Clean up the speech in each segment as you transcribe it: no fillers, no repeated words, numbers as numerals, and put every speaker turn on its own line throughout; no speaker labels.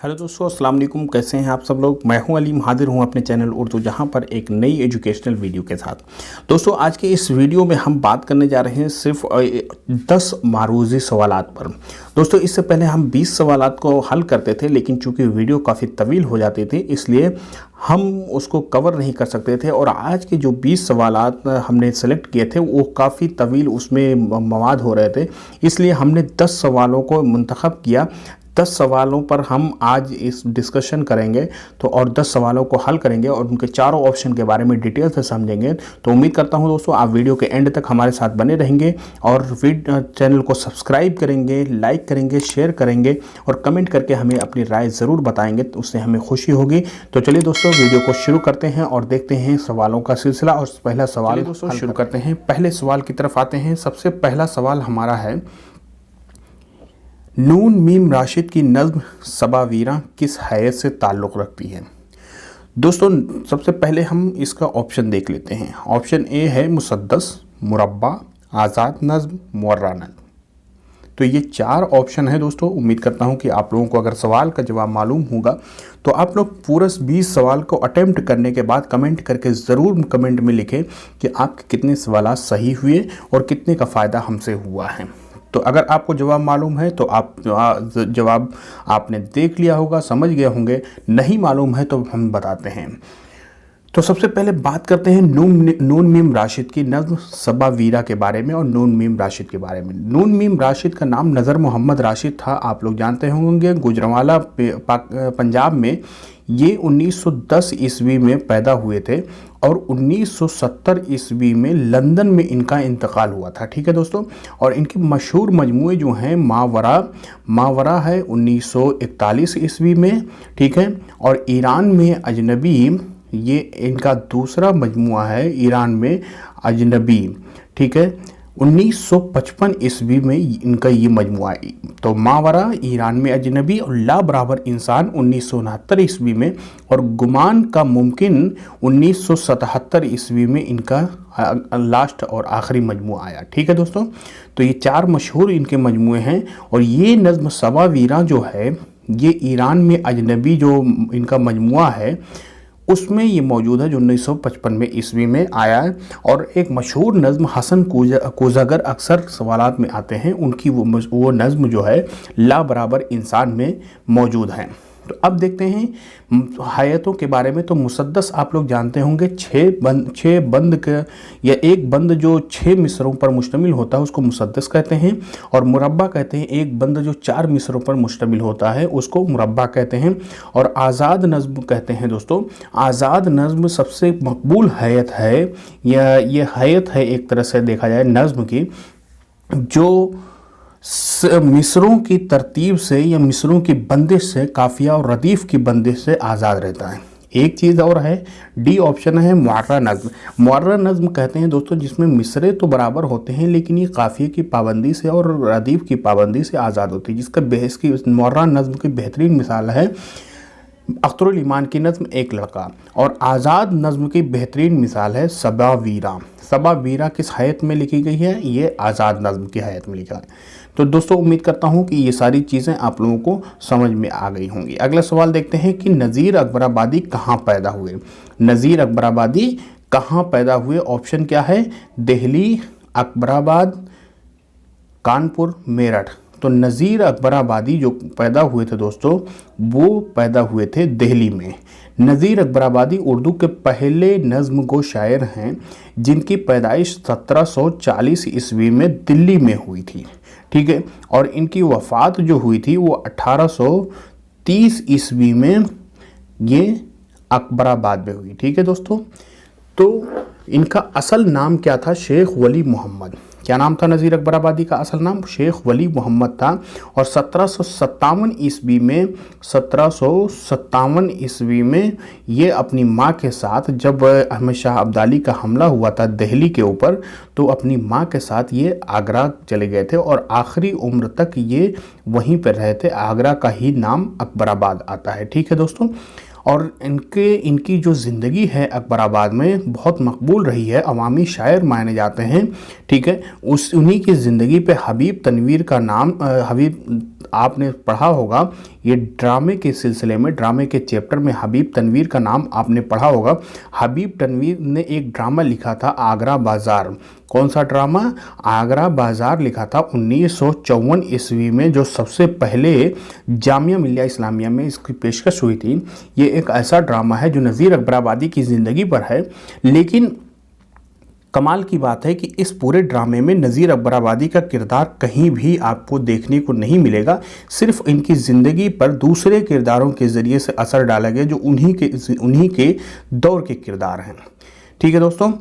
Hello दोस्तों, अस्सलाम वालेकुम। कैसे हैं आप सब लोग। मैं हूं अलीम, हाजिर हूं अपने चैनल उर्दू जहां पर एक नई एजुकेशनल वीडियो के साथ। दोस्तों, आज के इस वीडियो में हम बात करने जा रहे हैं सिर्फ 10 मारूजी सवालात पर। दोस्तों, इससे पहले हम 20 सवालात को हल करते थे, लेकिन चूंकि वीडियो काफ़ी तवील हो जाती थी इसलिए हम उसको कवर नहीं कर सकते थे। और आज के जो 20 सवालात हमने सेलेक्ट किए थे वो काफ़ी तवील उसमें मवाद हो रहे थे, इसलिए हमने 10 सवालों को मुंतखब किया। 10 सवालों पर हम आज इस डिस्कशन करेंगे और 10 सवालों को हल करेंगे और उनके चारों ऑप्शन के बारे में डिटेल से समझेंगे। तो उम्मीद करता हूं दोस्तों आप वीडियो के एंड तक हमारे साथ बने रहेंगे और चैनल को सब्सक्राइब करेंगे, लाइक करेंगे, शेयर करेंगे और कमेंट करके हमें अपनी राय ज़रूर बताएंगे, तो उससे हमें खुशी होगी। तो चलिए दोस्तों, वीडियो को शुरू करते हैं और देखते हैं सवालों का सिलसिला। और पहला सवाल दोस्तों शुरू करते हैं। पहले सवाल की तरफ आते हैं। सबसे पहला सवाल हमारा है, नून मीम राशिद की नज़्म सबावीरा किस हैत से ताल्लुक़ रखती है। दोस्तों, सबसे पहले हम इसका ऑप्शन देख लेते हैं। ऑप्शन ए है मुसद्दस, मुरब्बा, आज़ाद नज़्म, मुअर्रा नज़्म। तो ये 4 ऑप्शन है दोस्तों। उम्मीद करता हूँ कि आप लोगों को अगर सवाल का जवाब मालूम होगा तो आप लोग पूरा 20 सवाल को अटेम्प्ट करने के बाद कमेंट करके ज़रूर कमेंट में लिखें कि आपके कितने सवाल सही हुए और कितने का फ़ायदा हमसे हुआ है। तो अगर आपको जवाब मालूम है तो आप जवाब आपने देख लिया होगा, समझ गए होंगे। नहीं मालूम है तो हम बताते हैं। तो सबसे पहले बात करते हैं नून मीम राशिद की नज़्म सबावीरा के बारे में और नून मीम राशिद के बारे में। नून मीम राशिद का नाम नज़र मोहम्मद राशिद था, आप लोग जानते होंगे। गुजरांवाला पंजाब में ये 1910 ईस्वी में पैदा हुए थे और 1970 ईस्वी में लंदन में इनका इंतकाल हुआ था। ठीक है दोस्तों। और इनकी मशहूर मजमूए जो हैं, मावरा है 1941 ईस्वी में। ठीक है। और ईरान में अजनबी, ये इनका दूसरा मजमुआ है, ईरान में अजनबी। ठीक है। 1955 ईस्वी में इनका ये मजमुआ। तो मावरा ईरान में अजनबी और ला बराबर इंसान 1969 ईस्वी में और गुमान का मुमकिन 1977 ईस्वी में इनका लास्ट और आखिरी मजमुआ आया। ठीक है दोस्तों। तो ये 4 मशहूर इनके मजमुए हैं। और ये नज़्म सबावीरा जो है ये ईरान में अजनबी जो इनका मजमुआ है उसमें ये मौजूद है, जो 1955 में ईस्वी में आया है। और एक मशहूर नज़्म हसन कोज़ागर अक्सर सवालात में आते हैं, उनकी वो नज़्म जो है ला बराबर इंसान में मौजूद है। तो अब देखते हैं हैतों के बारे में। तो मुसद्दस आप लोग जानते होंगे, 6 बंद का या एक बंद जो 6 मिसरों पर मुश्तमिल होता है उसको मुसद्दस कहते हैं। और मुरब्बा कहते हैं एक बंद जो 4 मिसरों पर मुश्तमिल होता है उसको मुरब्बा कहते हैं। और आज़ाद नज़्म कहते हैं दोस्तों। आज़ाद नज़्म सबसे मकबूल हैत है, या ये हैत है एक तरह से देखा जाए नज़्म की, जो मिसरों की तरतीब से या मिसरों की बंदिश से, काफिया और रदीफ़ की बंदिश से आज़ाद रहता है। एक चीज़ और है, डी ऑप्शन है मुअर्रा नज़्म। मुअर्रा नज़्म कहते हैं दोस्तों जिसमें मिसरे तो बराबर होते हैं लेकिन ये काफ़िए की पाबंदी से और रदीफ़ की पाबंदी से आज़ाद होती है। जिसका इसकी मुअर्रा नज़्म की बेहतरीन मिसाल है अख्तरुल ईमान की नज़्म एक लड़का। और आज़ाद नज़्म की बेहतरीन मिसाल है सबावीरा। सबावीरा किस हैत में लिखी गई है? ये आज़ाद नज़्म की हैत में लिखा है। तो दोस्तों, उम्मीद करता हूँ कि ये सारी चीज़ें आप लोगों को समझ में आ गई होंगी। अगला सवाल देखते हैं कि नज़ीर अकबराबादी कहाँ पैदा हुए। नज़ीर अकबराबादी कहाँ पैदा हुए? ऑप्शन क्या है? दिल्ली, अकबराबाद, कानपुर, मेरठ। तो नज़ीर अकबराबादी जो पैदा हुए थे दोस्तों वो पैदा हुए थे दिल्ली में। नज़ीर अकबराबादी उर्दू के पहले नज़्म गो शायर हैं जिनकी पैदाइश 1740 ईस्वी में दिल्ली में हुई थी। ठीक है। और इनकी वफ़ात जो हुई थी वो 1830 ईस्वी में ये अकबराबाद में हुई। ठीक है दोस्तों। तो इनका असल नाम क्या था? शेख वली मोहम्मद। क्या नाम था नज़ीर अकबराबादी का? असल नाम शेख वली मोहम्मद था। और 1757 ईस्वी में ये अपनी माँ के साथ, जब अहमद शाह अब्दाली का हमला हुआ था दिल्ली के ऊपर, तो अपनी माँ के साथ ये आगरा चले गए थे और आखिरी उम्र तक ये वहीं पर रहे थे। आगरा का ही नाम अकबराबाद आता है। ठीक है दोस्तों। और इनकी जो ज़िंदगी है अकबराबाद में बहुत मकबूल रही है, अवामी शायर माने जाते हैं। ठीक है। उन्हीं की ज़िंदगी पे हबीब तनवीर का नाम, हबीब आपने पढ़ा होगा, ये ड्रामे के सिलसिले में, ड्रामे के चैप्टर में हबीब तनवीर का नाम आपने पढ़ा होगा। हबीब तनवीर ने एक ड्रामा लिखा था आगरा बाज़ार। कौन सा ड्रामा? आगरा बाज़ार लिखा था 1954 ईस्वी में, जो सबसे पहले जामिया मिलिया इस्लामिया में इसकी पेशकश हुई थी। ये एक ऐसा ड्रामा है जो नज़ीर अकबराबादी की ज़िंदगी पर है, लेकिन कमाल की बात है कि इस पूरे ड्रामे में नज़ीर अकबराबादी का किरदार कहीं भी आपको देखने को नहीं मिलेगा। सिर्फ इनकी ज़िंदगी पर दूसरे किरदारों के ज़रिए से असर डाला गया जो उन्हीं के दौर के किरदार हैं। ठीक है दोस्तों,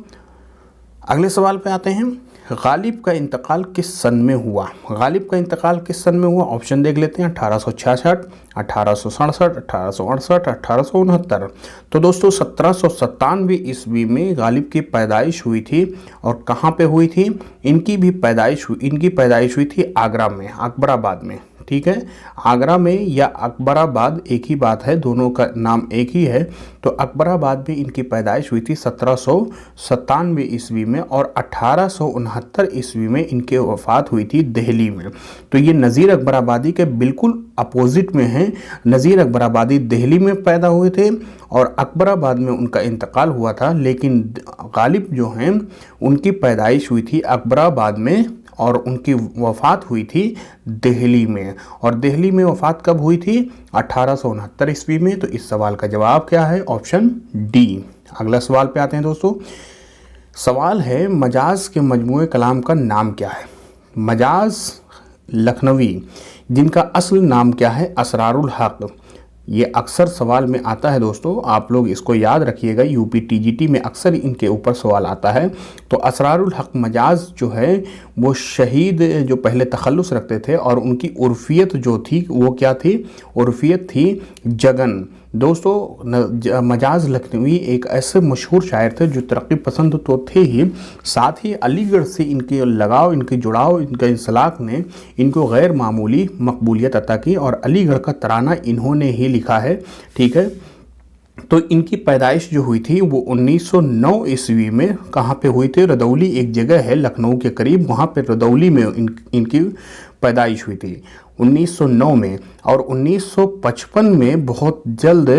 अगले सवाल पे आते हैं। गालिब का इंतकाल किस सन में हुआ? गालिब का इंतकाल किस सन में हुआ? ऑप्शन देख लेते हैं। 1866, 1867, 1868, 1869। तो दोस्तों 1797 ईस्वी में गालिब की पैदाइश हुई थी। और कहाँ पे हुई थी? इनकी पैदाइश हुई थी आगरा में, अकबराबाद में। ठीक है, आगरा में या अकबराबाद एक ही बात है, दोनों का नाम एक ही है। तो अकबराबाद में इनकी पैदाइश हुई थी 1797 ईस्वी में, और 1869 ईस्वी में इनके वफ़ात हुई थी दिल्ली में। तो ये नज़ीर अकबराबादी के बिल्कुल अपोजिट में हैं। नज़ीर अकबराबादी दिल्ली में पैदा हुए थे और अकबराबाद में उनका इंतकाल हुआ था, लेकिन गालिब जो हैं उनकी पैदाइश हुई थी अकबराबाद में और उनकी वफ़ात हुई थी दिल्ली में। और दिल्ली में वफ़ात कब हुई थी? 1869 ईस्वी में। तो इस सवाल का जवाब क्या है? Option D. अगला सवाल पे आते हैं दोस्तों। सवाल है, मजाज के मजमूए कलाम का नाम क्या है? मजाज लखनवी, जिनका असल नाम क्या है? असरारुल हक। ये अक्सर सवाल में आता है दोस्तों, आप लोग इसको याद रखिएगा, यूपी टीजीटी में अक्सर इनके ऊपर सवाल आता है। तो असरारुल हक मजाज जो है वो शहीद जो पहले तखल्लुस रखते थे, और उनकी उर्फियत जो थी वो क्या थी? उर्फियत थी जगन। दोस्तों मजाज लखनवी एक ऐसे मशहूर शायर थे जो तरक्की पसंद तो थे ही, साथ ही अलीगढ़ से इनके लगाव, इनके जुड़ाव, इनका इंसलाक ने इनको गैर मामूली मकबूलियत अता की, और अलीगढ़ का तराना इन्होंने ही लिखा है। ठीक है, तो इनकी पैदाइश जो हुई थी वो 1909 ईस्वी में कहाँ पे हुई थी? रदौली एक जगह है लखनऊ के करीब, वहाँ पे रदौली में इनकी पैदाइश हुई थी 1909 में। और 1955 में बहुत जल्द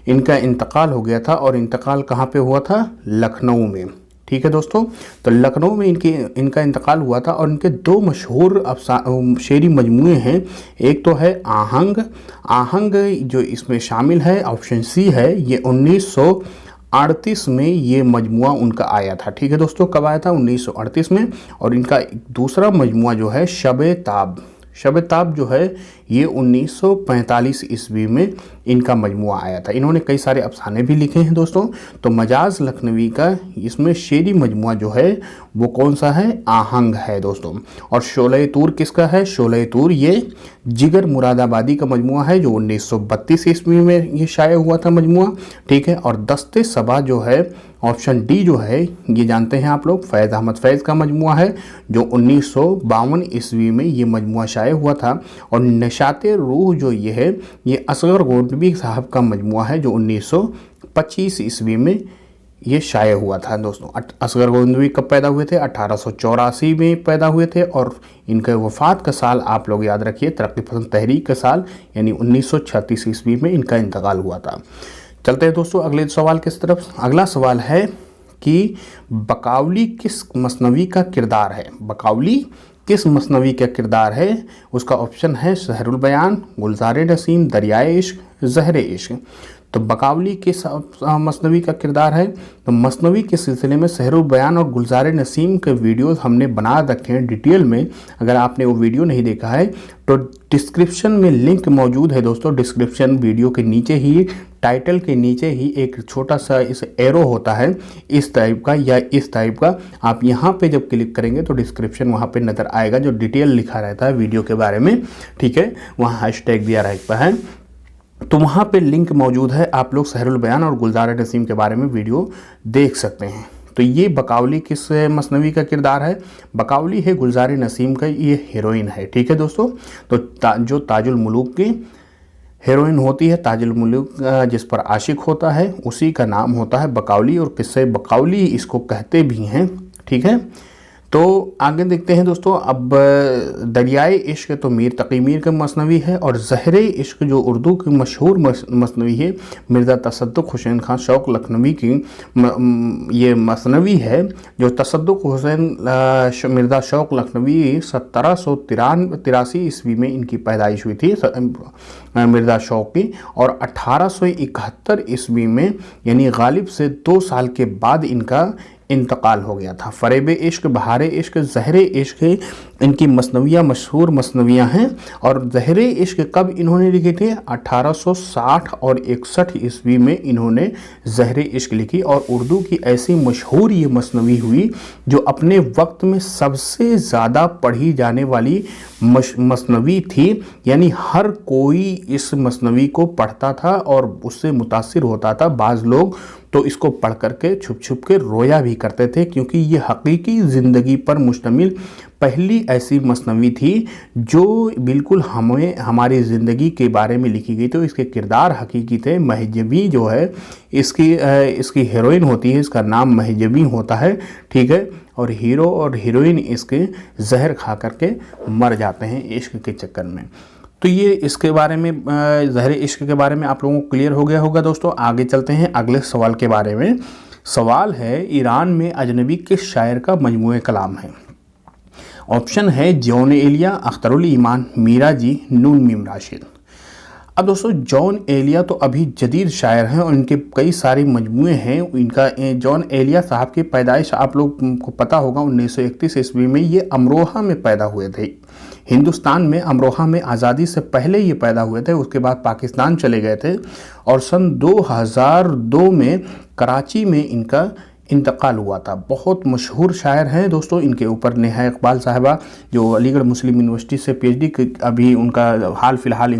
इनका इंतकाल हो गया था, और इंतकाल कहाँ पे हुआ था? लखनऊ में। ठीक है दोस्तों, तो लखनऊ में इनका इंतकाल हुआ था। और इनके दो मशहूर शेरी मजमूए हैं। एक तो है आहंग। आहंग जो इसमें शामिल है, ऑप्शन सी है, ये 1938 में ये मजमुआ उनका आया था। ठीक है दोस्तों, कब आया था? 1938 में। और इनका दूसरा मजमुआ जो है शब-ए ताब, शब ताब जो है ये 1945 ईस्वी में इनका मजमुआ आया था। इन्होंने कई सारे अफसाने भी लिखे हैं दोस्तों। तो मजाज लखनवी का इसमें शेरी मजमुआ जो है वो कौन सा है? आहंग है दोस्तों। और शोले तूर किसका है? शोले तूर ये जिगर मुरादाबादी का मजमुआ है, जो 1932 ईस्वी में ये शाये हुआ था मजमुआ। ठीक है, और दस्ते सबा जो है, ऑप्शन डी जो है, ये जानते हैं आप लोग, फैज़ अहमद फैज़ का मजमुआ है, जो 1952 ईस्वी में ये मजमुआ शाये हुआ था। और नशाते रूह जो ये है, ये असगर गोंदवी साहब का मजमुआ है, जो 1925 ईस्वी में ये शाये हुआ था दोस्तों। असगर गोंदवी कब पैदा हुए थे? 1884 में पैदा हुए थे। और इनके वफ़ात का साल आप लोग याद रखिए, तरक्की पसंद तहरीक का साल, यानी 1936 ईस्वी में इनका इंतकाल हुआ था। चलते हैं दोस्तों अगले सवाल की तरफ। अगला सवाल है कि बकावली किस मसनवी का किरदार है? बकावली किस मसनवी का किरदार है? उसका ऑप्शन है सहरुल बयान, गुलजार नसीम, दरियाए इश्क, ज़हरे इश्क। तो बकावली किस मसनवी का किरदार है? तो मसनवी के सिलसिले में सहरुल बयान और गुलजार नसीम के वीडियोस हमने बना रखे हैं डिटेल में। अगर आपने वो वीडियो नहीं देखा है तो डिस्क्रिप्शन में लिंक मौजूद है दोस्तों। डिस्क्रिप्शन वीडियो के नीचे ही, टाइटल के नीचे ही एक छोटा सा इस एरो होता है इस टाइप का या इस टाइप का, आप यहाँ पे जब क्लिक करेंगे तो डिस्क्रिप्शन वहाँ पे नज़र आएगा, जो डिटेल लिखा रहता है वीडियो के बारे में। ठीक है, वहाँ हैशटैग दिया रहता है, तो वहाँ पे लिंक मौजूद है, आप लोग सहरुल बयान और गुलजार नसीम के बारे में वीडियो देख सकते हैं। तो ये बकावली किस मसनवी का किरदार है? बकावली है गुलजार नसीम का ये हीरोइन है। ठीक है दोस्तों, तो जो ताजुल मुलूक की हीरोइन होती है, ताजुल मुलूक जिस पर आशिक होता है, उसी का नाम होता है बकावली, और किस्से बकावली इसको कहते भी हैं। ठीक है, तो आगे देखते हैं दोस्तों। अब दरियाए इश्क तो मीर तकी मीर का मसनवी है, और ज़हरे इश्क जो उर्दू की मशहूर मसनवी है मिर्ज़ा तसद्दुक़ हुसैन खान शौक़ लखनवी की ये मसनवी है, जो तसद्दुक़ हुसैन मिर्ज़ा शौक़ लखनवी 1783 ईस्वी में इनकी पैदाइश हुई थी मिर्ज़ा शौक़ की, और 1871 ईस्वी में यानी गालिब से 2 साल के बाद इनका इंतकाल हो गया था। फ़रेब इश्क, बहार इश्क, ज़हरे इश्क इनकी मसनवियाँ मशहूर मसनवियाँ हैं। और ज़हरे इश्क कब इन्होंने लिखी थी? 1860 और 61 ईस्वी में इन्होंने ज़हरे इश्क लिखी, और उर्दू की ऐसी मशहूर ये मसनवी हुई जो अपने वक्त में सबसे ज़्यादा पढ़ी जाने वाली मसनवी थी। यानी हर कोई इस मसनवी को पढ़ता था और उससे मुतासिर होता था। बाज़ लोग तो इसको पढ़ करके छुप छुप के रोया भी करते थे, क्योंकि ये हकीकी ज़िंदगी पर मुश्तमिल पहली ऐसी मसनवी थी जो बिल्कुल हमें हमारी ज़िंदगी के बारे में लिखी गई। तो इसके किरदार हकीकी थे। महजबी जो है इसकी हीरोइन होती है, इसका नाम महजबी होता है, ठीक है। और हीरो और हीरोइन इसके जहर खा करके मर जाते हैं इश्क के चक्कर में। तो ये इसके बारे में ज़हरे इश्क के बारे में आप लोगों को क्लियर हो गया होगा दोस्तों। आगे चलते हैं अगले सवाल के बारे में। सवाल है, ईरान में अजनबी किस शायर का मजमूए कलाम है? ऑप्शन है जॉन एलिया, अख्तरुल ईमान, मीरा जी, नून मीम राशिद। अब दोस्तों जॉन एलिया तो अभी जदीद शायर हैं और इनके कई सारे मजमूए हैं। इनका जॉन एलिया साहब की पैदाइश आप लोग को पता होगा 1931 ईस्वी में। ये अमरोहा में पैदा हुए थे। हिंदुस्तान में अमरोहा में आज़ादी से पहले ये पैदा हुए थे, उसके बाद पाकिस्तान चले गए थे, और सन 2002 में कराची में इनका इंतकाल हुआ था। बहुत मशहूर शायर हैं दोस्तों। इनके ऊपर नेहा इकबाल साहिबा जो अलीगढ़ मुस्लिम यूनिवर्सिटी से PhD अभी उनका हाल फिलहाल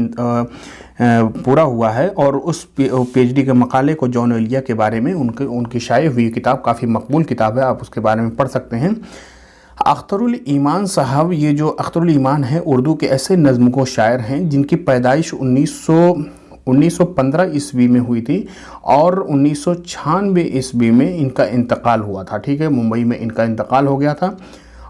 पूरा हुआ है, और उस PhD के मकाले को जॉन एलिया के बारे में उनकी शाये हुई किताब काफ़ी मकबूल किताब है, आप उसके बारे में पढ़ सकते हैं। अख्तरुल ईमान साहब, ये जो अख्तरुल ईमान है उर्दू के ऐसे नज़्म को शायर हैं जिनकी पैदाइश 1915 ईस्वी में हुई थी, और 1996 ईस्वी में इनका इंतकाल हुआ था, ठीक है। मुंबई में इनका इंतकाल हो गया था।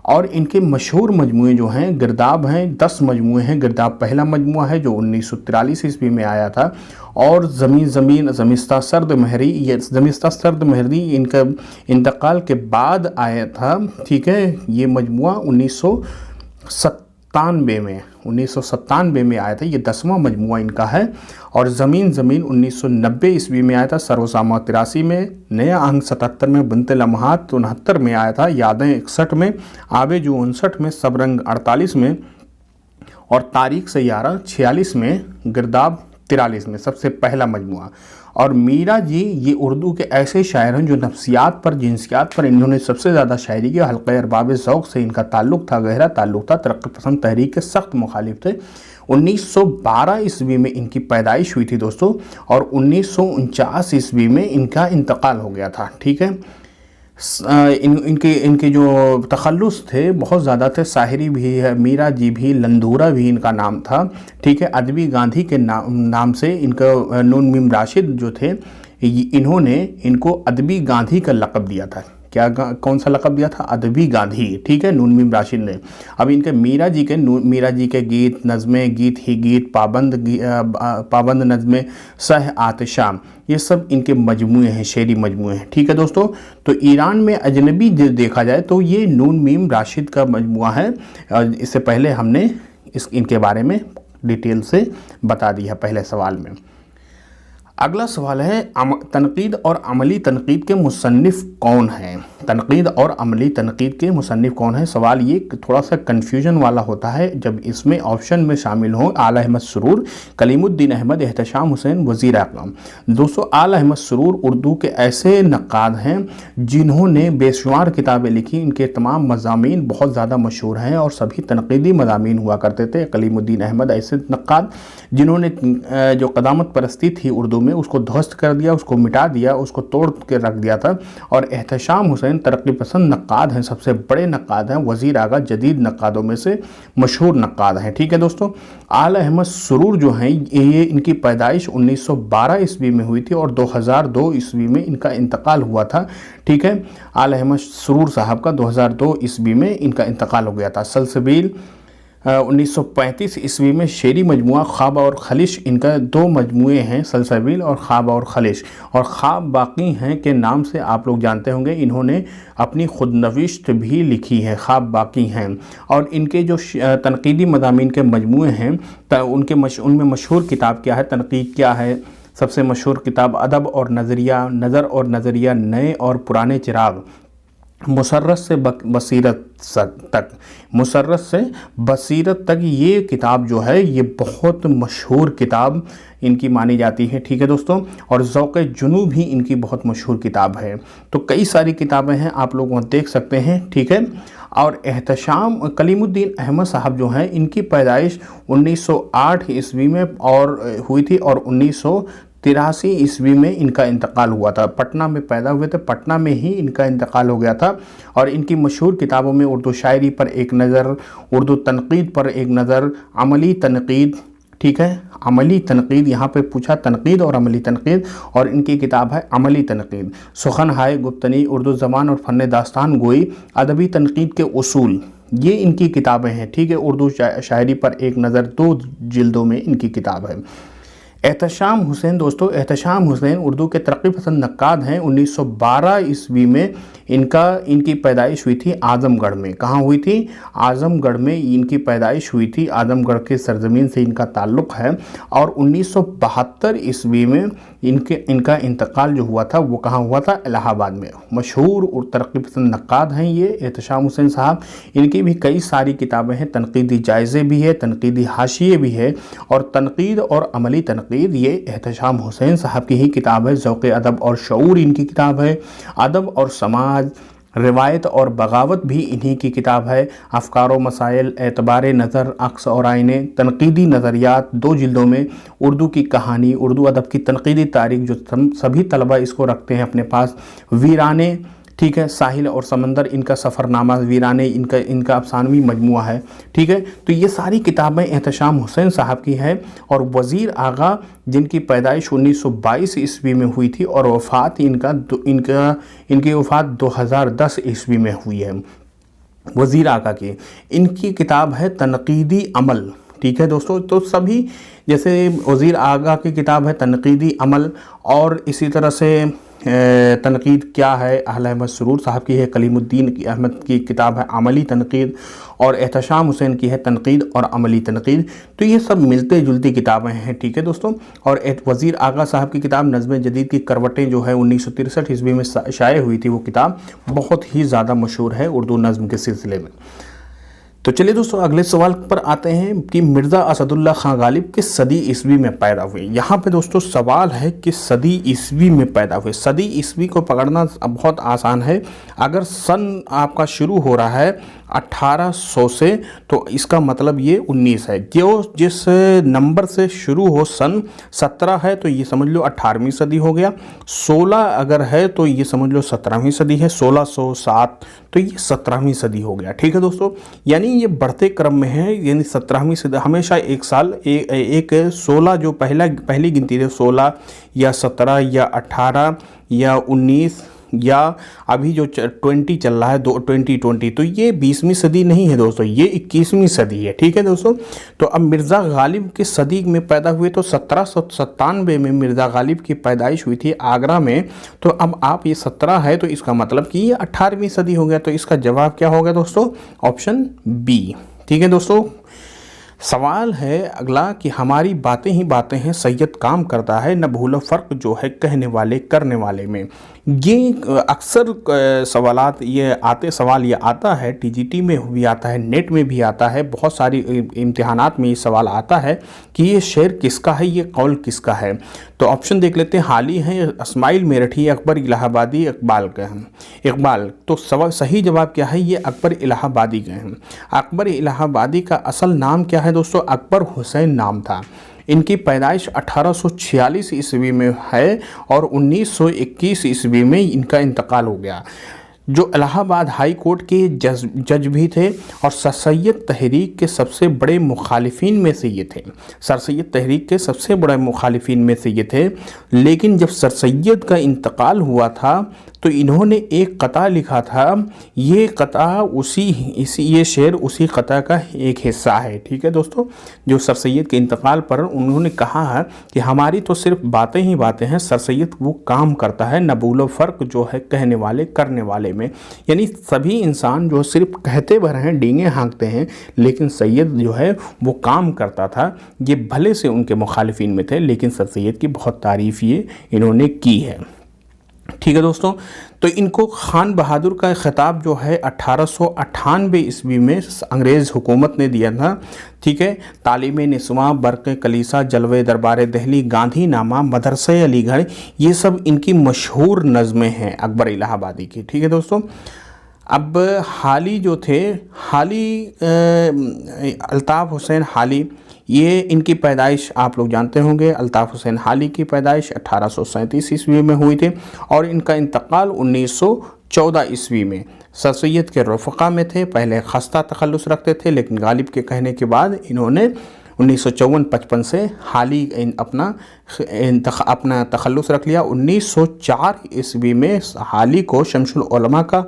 और इनके मशहूर मजमूए जो हैं गिरदाब हैं, 10 मजमूए हैं। गिरदाब पहला मजमूआ है जो 1943 ईस्वी में आया था, और ज़मीस्ता सर्द महरी, ये ज़मीस्ता सर्द महरी इनका इंतकाल के बाद आया था, ठीक है। ये मजमूआ 1997 में आया था। ये 10वां मजमूआ इनका है। और ज़मीन 1990 ईस्वी में आया था। सरोसामा 83 में, नया अंग 77 में, बिन्ते लम्हात 69 में आया था, यादें 61 में, आबेजू 59 में, सबरंग 48 में, और तारीख से 46 में, गिरदाब 43 में, सबसे पहला मजमूआ। और मीरा जी ये उर्दू के ऐसे शायर हैं जो नफ्सियात पर, जिनसियात पर इन्होंने सबसे ज़्यादा शायरी की। हल्क़े अरबाब ज़ौक़ से इनका ताल्लुक़ था, गहरा ताल्लुक़ था। तरक्की पसंद तहरीक के सख्त मुखालिफ थे। 1912 ईस्वी में इनकी पैदाइश हुई थी दोस्तों, और 1949 ईस्वी में इनका इंतकाल हो गया था, ठीक है। इनके जो तखल्लुस थे बहुत ज़्यादा थे। शायरी भी है, मीरा जी भी, लंदूरा भी इनका नाम था, ठीक है। अदबी गांधी के नाम से इनका नून मीम राशिद जो थे, इन्होंने इनको अदबी गांधी का लक़ब दिया था। क्या कौन सा लक़ब दिया था? अदबी गांधी, ठीक है, नून मीम राशिद ने। अब इनके मीरा जी के गीत, नज़में, गीत ही गीत, पाबंद नज़में, सह आतिशाम, ये सब इनके मजमूए हैं, शेरी मजमूए हैं, ठीक है दोस्तों। तो ईरान में अजनबी देखा जाए तो ये नून मीम राशिद का मजमूआ है। इससे पहले हमने इनके बारे में डिटेल से बता दिया पहले सवाल में। अगला सवाल है, तनकीद और अमली तनकीद के मुसन्निफ़ कौन हैं? तनकीद और अमली तनकीद के मुसन्निफ़ कौन हैं? सवाल ये थोड़ा सा कन्फ्यूजन वाला होता है जब इसमें ऑप्शन में शामिल हों आला अहमद सुरूर, कलीमुद्दीन अहमद, एहतशाम हुसैन, वज़ीर आक़म। दोस्तों आला अहमद सुरूर उर्दू के ऐसे नक्काद हैं जिन्होंने बेशुमार किताबें लिखी। इनके तमाम मज़ामीन बहुत ज़्यादा मशहूर हैं और सभी तनकीदी मज़ामीन हुआ करते थे। कलीमुद्दीन अहमद ऐसे नक्काद जिन्होंने जो क़दामत परस्ती थी उर्दू में उसको ध्वस्त कर दिया, उसको मिटा दिया, उसको तोड़ के रख दिया था। और एहतशाम हुसैन तरक्की पसंद नक्काद हैं, सबसे बड़े नक्काद हैं, वज़ीर आगा जदीद नक्कादों में से मशहूर नक्काद हैं। ठीक है दोस्तों, आला अहमद सुरूर जो हैं ये इनकी पैदाइश 1912 ईस्वी में हुई थी और 2002 ईस्वी में इनका इंतकाल हुआ था। ठीक है, आला अहमद सुरूर साहब का 2002 ईस्वी में इनका इंतकाल हो गया था। सलसबील 1935 ईस्वी में शेरी मजमुआ ख्वाब और खलिश, इनका 2 मजमुए हैं, सलसबील और ख्वाब और खलिश। और ख्वाब बाकी हैं के नाम से आप लोग जानते होंगे, इन्होंने अपनी खुदनविश्त भी लिखी है, ख्वाब बाकी हैं। और इनके जो तनकीदी मज़ामीन के मजमुए हैं उनमें मशहूर किताब क्या है, तनकीद क्या है, सबसे मशहूर किताब अदब और नज़रिया, नज़र और नज़रिया, नए और पुराने चिराग, मुसर्रत से बसीरत तक, मुसर्रत से बसीरत तक, ये किताब जो है ये बहुत मशहूर किताब इनकी मानी जाती है। ठीक है दोस्तों, और ज़ौक़ जुनूब भी इनकी बहुत मशहूर किताब है। तो कई सारी किताबें हैं, आप लोग वहाँ देख सकते हैं। ठीक है, और एहतशाम कलीमुद्दीन अहमद साहब जो हैं इनकी पैदाइश 1908 ईस्वी में और हुई थी और 1983 ईस्वी में इनका इंतकाल हुआ था। पटना में पैदा हुए थे, पटना में ही इनका इंतकाल हो गया था। और इनकी मशहूर किताबों में उर्दू शायरी पर एक नज़र, उर्दू तनकीद पर एक नज़र, अमली तनकीद, ठीक है, अमली तनकीद, यहाँ पे पूछा तनकीद और अमली तनकीद, और इनकी किताब है अमली तनकीद। सुखन हाय गुफ्तनी, उर्दू ज़बान और फ़न दास्तान गोई, अदबी तनकीद के उसूल, ये इनकी किताबें हैं। ठीक है, उर्दू शायरी पर एक नज़र, 2 जिल्दों में इनकी किताब है। एहतशाम हुसैन दोस्तों, एहतशाम हुसैन उर्दू के तरक्की पसंद नक्काद हैं। 1912 ईस्वी में इनकी पैदाइश हुई थी आज़मगढ़ में। कहाँ हुई थी? आज़मगढ़ में इनकी पैदाइश हुई थी। आज़मगढ़ के सरजमीन से इनका ताल्लुक़ है। और 1972 ईस्वी में इनका इंतकाल जो हुआ था वो कहाँ हुआ था? इलाहाबाद में। मशहूर और तरक्की पसंद नक्काद हैं ये एहतशाम हुसैन साहब। इनकी भी कई सारी किताबें हैं, तनकीदी जायज़े भी है, तनकीदी हाशिये भी है, और तनकीद और अमली तनकीद ये एहतशाम हुसैन साहब की ही किताब है। ज़ौक़ अदब और शऊर इनकी किताब है। अदब और समाज, रिवायत और बगावत भी इन्हीं की किताब है। अफ़कार व मसाइल, एतबार नज़र, अक्स और आईने, तनकीदी नज़रियात, 2 जिल्दों में। उर्दू की कहानी, उर्दू अदब की तनकीदी तारीख जो सभी तलबा इसको रखते हैं अपने पास। वीराने, ठीक है, साहिल और समंदर इनका सफ़रनामा, वीराने इनका अफसानवी मजमुआ है। ठीक है, तो ये सारी किताबें एहतशाम हुसैन साहब की है। और वज़ीर आगा जिनकी पैदाइश 1922 ईस्वी में हुई थी और वफ़ात इनकी वफ़ात 2010 ईस्वी में हुई है। वज़ीर आगा की इनकी किताब है तनकीदी अमल। ठीक है दोस्तों, तो सभी जैसे वज़ीर आगा की किताब है तनकीदी अमल, और इसी तरह से तनकीद क्या है आला अहमद सुरूर साहब की है। कलीमुद्दीन अहमद की किताब है अमली तनकीद, और एहतशाम हुसैन की है तनकीद और अमली तनकीद। तो ये सब मिलते जुलती किताबें हैं। ठीक है दोस्तों, और वज़ीर आगा साहब की किताब नज़्म जदीद की करवटें जो है 1963 ईस्वी में शाये हुई थी, वो किताब बहुत ही ज़्यादा मशहूर है उर्दू नज़्म के सिलसिले में। तो चलिए दोस्तों अगले सवाल पर आते हैं कि मिर्ज़ा असदुल्ला खां गालिब किस सदी ईस्वी में पैदा हुए। यहाँ पे दोस्तों सवाल है कि सदी ईस्वी में पैदा हुए। सदी ईस्वी को पकड़ना बहुत आसान है। अगर सन आपका शुरू हो रहा है 1800 से, तो इसका मतलब ये 19 है। जो जिस नंबर से शुरू हो, सन 17 है तो ये समझ लो 18वीं सदी हो गया। 16 अगर है तो ये समझ लो 17वीं सदी है। 1607 तो ये 17वीं सदी हो गया। ठीक है दोस्तों, यानी ये बढ़ते क्रम में है, यानी 17वीं सदी हमेशा एक साल एक 16 जो पहली गिनती है 16 या 17 या 18 या 19 या अभी जो 20 चल रहा है 2020, तो ये 20वीं सदी नहीं है दोस्तों, ये 21वीं सदी है। ठीक है दोस्तों, तो अब मिर्ज़ा गालिब की सदी में पैदा हुए तो 1797 में मिर्ज़ा गालिब की पैदाइश हुई थी आगरा में। तो अब आप ये 17 है तो इसका मतलब कि ये 18वीं सदी हो गया। तो इसका जवाब क्या होगा दोस्तों? Option B. ठीक है दोस्तों, सवाल है अगला कि हमारी बातें ही बातें हैं, सैयद काम करता है, न भूलो फ़र्क जो है कहने वाले करने वाले में। ये अक्सर सवाल ये आता है, टीजीटी में भी आता है, नेट में भी आता है, बहुत सारी इम्तिहानात में ये सवाल आता है कि ये शेर किसका है, ये कौल किसका है। तो ऑप्शन देख लेते हैं। हाली हैं इस्माइल मेरठी, अकबर इलाहाबादी, इकबाल के हैं। इकबाल, तो सही जवाब क्या है? ये अकबर इलाहाबादी के हैं। अकबर इलाहाबादी का असल नाम क्या है है दोस्तों अकबर हुसैन नाम था। इनकी पैदाइश 1846 ईस्वी में है और 1921 ईस्वी में इनका इंतकाल हो गया। जो इलाहाबाद हाई कोर्ट के जज भी थे और सर सैयद तहरीक के सबसे बड़े मुखालिफिन में से ये थे। सर सैयद तहरीक के सबसे बड़े मुखालिफिन में से ये थे। लेकिन जब सर सैयद का इंतकाल हुआ था तो इन्होंने एक कता लिखा था। ये कता ये शेर उसी कता का एक हिस्सा है। ठीक है दोस्तों, जो सर सैयद के इंतकाल पर उन्होंने कहा है कि हमारी तो सिर्फ बातें ही बातें हैं, सर सैयद वो काम करता है, नबूलो फ़र्क जो है कहने वाले करने वाले में। यानी सभी इंसान जो सिर्फ कहते भर हैं, डींगे हाँकते हैं, लेकिन सैयद जो है वो काम करता था। ये भले से उनके मुखालिफिन में थे, लेकिन सर सैयद की बहुत तारीफ़ ये इन्होंने की है। ठीक है दोस्तों, तो इनको खान बहादुर का खिताब जो है 1898 ईस्वी में अंग्रेज़ हुकूमत ने दिया था। ठीक है, तालीम निस्वा, बरक़ कलीसा, जलवे दरबार दिल्ली, गांधी नामा, मदरसे अलीगढ़, ये सब इनकी मशहूर नज़में हैं अकबर इलाहाबादी की। ठीक है दोस्तों, अब हाली जो थे, हाली अल्ताफ़ हुसैन हाली, ये इनकी पैदाइश आप लोग जानते होंगे। अल्ताफ़ हुसैन हाली की पैदाइश 1837 ईस्वी में हुई थी और इनका इंतकाल 1914 ईस्वी में। सर सैयद के रफ़क़ा में थे। पहले खस्ता तखल्लुस रखते थे, लेकिन गालिब के कहने के बाद इन्होंने 1954-55 से हाली अपना तखल्लुस रख लिया। 1904 ईस्वी में हाली को शमसुल उलमा का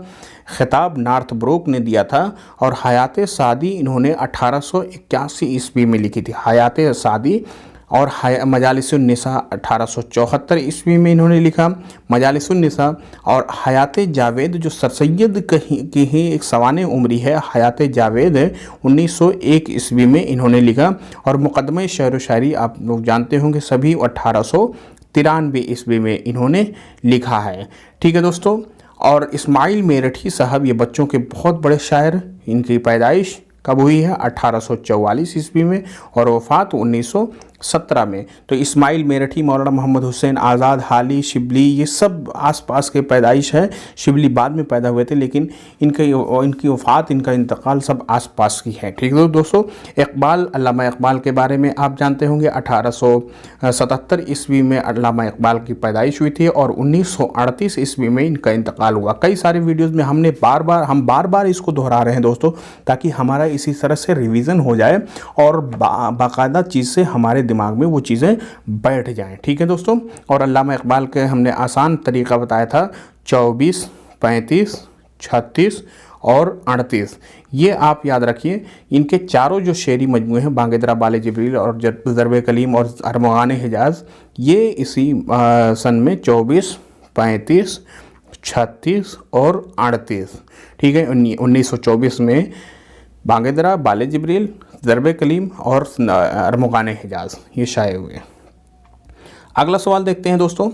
खिताब नॉर्थ ब्रोक ने दिया था और हयात सादी इन्होंने 1881 ईस्वी में लिखी थी। हयात सादी और मजालिसुन्निसा 1874 ईस्वी में इन्होंने लिखा। मजालिसुन्निसा और हयात जावेद जो सर सैयद की ही एक सवाने उम्री है, हयात जावेद 1901 ईस्वी में इन्होंने लिखा। और मुकदमे शेर व शायरी आप लोग जानते होंगे सभी, 1893 ईस्वी में इन्होंने लिखा है। ठीक है दोस्तों, और इस्माइल मेरठी साहब ये बच्चों के बहुत बड़े शायर, इनकी पैदाइश कब हुई है? 1844 ईस्वी में और वफ़ात 1917 में। तो इस्माइल मेरठी, मौलाना मोहम्मद हुसैन आज़ाद, हाली, शिबली, ये सब आसपास के पैदाइश है। शिबली बाद में पैदा हुए थे, लेकिन इनकी वफ़ात, इनका इंतकाल सब आसपास की है। ठीक है दोस्तों, इकबाल, अल्लामा इकबाल के बारे में आप जानते होंगे। 1877 ईस्वी में अल्लामा इकबाल की पैदाइश हुई थी और 1938 ईस्वी में इनका इंतकाल हुआ। कई सारे वीडियोज़ में हम बार बार इसको दोहरा रहे हैं दोस्तों, ताकि हमारा इसी तरह से रिवीजन हो जाए और बाकायदा चीज़ से हमारे दिमाग में वो चीज़ें बैठ जाएं। ठीक है दोस्तों, और अल्लामा इकबाल के हमने आसान तरीका बताया था 24, 35, 36 और 38। ये आप याद रखिए। इनके चारों जो शेरी मजमूए हैं, बांगेदरा, बाले जिब्रील और ज़रबे कलीम और अरमगान हिजाज, ये इसी सन में 24, 35, 36 और 38। ठीक है, 1924 में बांगेदरा, बाले जिब्रील, ज़रबे कलीम और अरमगान हिजाज ये शाये हुए। अगला सवाल देखते हैं दोस्तों।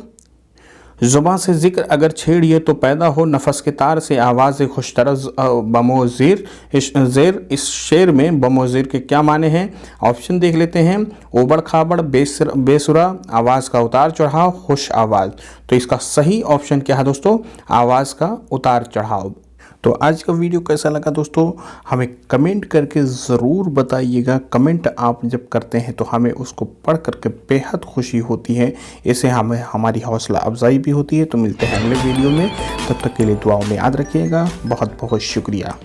ज़ुबान से ज़िक्र अगर छेड़िए तो पैदा हो नफस के तार से आवाज़ खुशतरज बमोज़ीर। इस शेर में बमोज़ीर के क्या माने हैं? ऑप्शन देख लेते हैं। ओबड़ खाबड़, बेसुरा, आवाज़ का उतार चढ़ाव, खुश आवाज़। तो इसका सही ऑप्शन क्या है दोस्तों? आवाज़ का उतार चढ़ाव। तो आज का वीडियो कैसा लगा दोस्तों, हमें कमेंट करके ज़रूर बताइएगा। कमेंट आप जब करते हैं तो हमें उसको पढ़ करके बेहद खुशी होती है। इससे हमें हमारी हौसला अफजाई भी होती है। तो मिलते हैं अगले वीडियो में, तब तक के लिए दुआओं में याद रखिएगा। बहुत बहुत शुक्रिया।